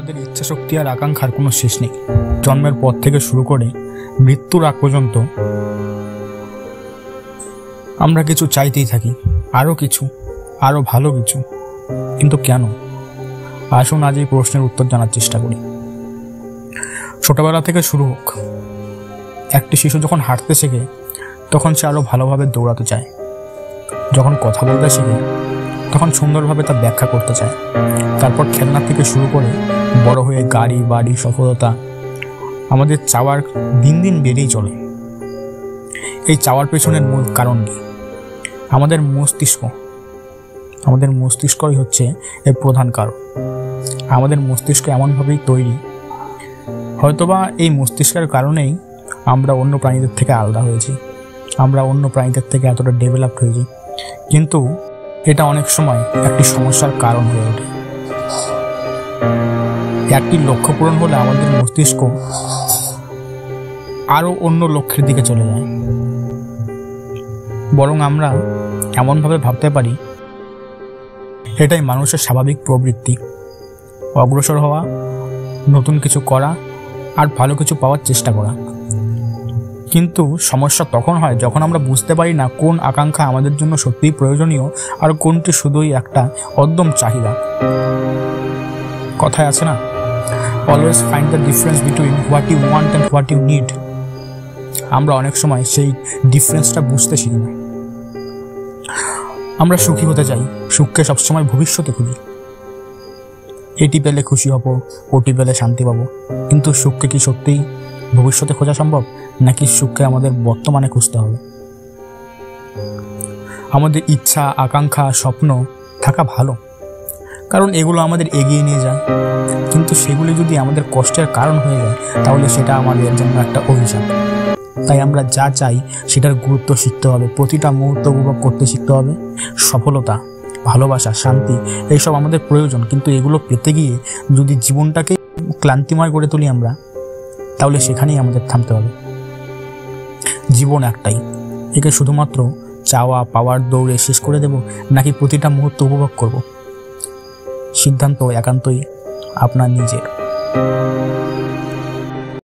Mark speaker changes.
Speaker 1: আমাদের ইচ্ছাশক্তি আর আকাঙ্ক্ষার কোনো শেষ নেই। জন্মের পর থেকে শুরু করে মৃত্যুর আগ পর্যন্ত আমরা কিছু চাইতেই থাকি, আরও কিছু, আরও ভালো কিছু। কিন্তু কেন? আসুন আজ এই প্রশ্নের উত্তর জানার চেষ্টা করি। ছোটবেলা থেকে শুরু হোক। একটি শিশু যখন হাঁটতে শেখে তখন সে আরও ভালোভাবে দৌড়াতে চায়। যখন কথা বলতে শেখে তখন সুন্দরভাবে তা ব্যাখ্যা করতে চায়। তারপর খেলনা থেকে শুরু করে বড় হয়ে গাড়ি, বাড়ি, সফলতা, আমাদের চাওয়ার দিন দিন বেড়েই চলে। এই চাওয়ার পেছনের মূল কারণ কি? আমাদের মস্তিষ্কই হচ্ছে এর প্রধান কারণ। আমাদের মস্তিষ্ক এমনভাবেই তৈরি, হয়তোবা এই মস্তিষ্কের কারণেই আমরা অন্য প্রাণীদের থেকে আলাদা হয়েছি, আমরা অন্য প্রাণীদের থেকে এতটা ডেভেলপড হয়েছি। কিন্তু এটা অনেক সময় একটি সমস্যার কারণ হয়ে ওঠে। একটি লক্ষ্য পূরণ হলে আমাদের মস্তিষ্ক আরও অন্য লক্ষ্যের দিকে চলে যায়। বরং আমরা এমনভাবে ভাবতে পারি এটাই মানুষের স্বাভাবিক প্রবৃত্তি, অগ্রসর হওয়া, নতুন কিছু করা আর ভালো কিছু পাওয়ার চেষ্টা করা। কিন্তু সমস্যা তখন হয় যখন আমরা বুঝতে পারি না কোন আকাঙ্ক্ষা আমাদের জন্য সত্যিই প্রয়োজনীয় আর কোনটি শুধুই একটা অদ্যম চাহিদা। কথায় আছে না, always find the difference between what you want and what you need. আমরা অনেক সময় সেই ডিফারেন্সটা বুঝতে শিখি না। আমরা সুখী হতে চাই, সুখকে সবসময় ভবিষ্যতে খুঁজি। এটি পেলে খুশি হব, ওটি পেলে শান্তি পাবো। কিন্তু সুখকে কি সত্যিই ভবিষ্যতে খোঁজা সম্ভব, নাকি সুখকে আমাদের বর্তমানে খুঁজতে হবে? আমাদের ইচ্ছা, আকাঙ্ক্ষা, স্বপ্ন থাকা ভালো, কারণ এগুলো আমাদের এগিয়ে নিয়ে যায়। কিন্তু সেগুলি যদি আমাদের কষ্টের কারণ হয়ে যায় তাহলে সেটা আমাদের জন্য একটা অভিশাপ। তাই আমরা যা চাই সেটার গুরুত্ব শিখতে হবে, প্রতিটা মুহূর্ত উপভোগ করতে শিখতে হবে। সফলতা, ভালোবাসা, শান্তি এইসব আমাদের প্রয়োজন, কিন্তু এগুলো পেতে গিয়ে যদি জীবনটাকে ক্লান্তিময় করে তুলি আমরা, তাহলে সেখানেই আমাদের থামতে হবে। জীবন একটাই, একে শুধুমাত্র চাওয়া পাওয়ার দৌড়ে শেষ করে দেব, নাকি প্রতিটা মুহূর্ত উপভোগ করব? সিদ্ধান্ত একান্তই আপনার নিজের।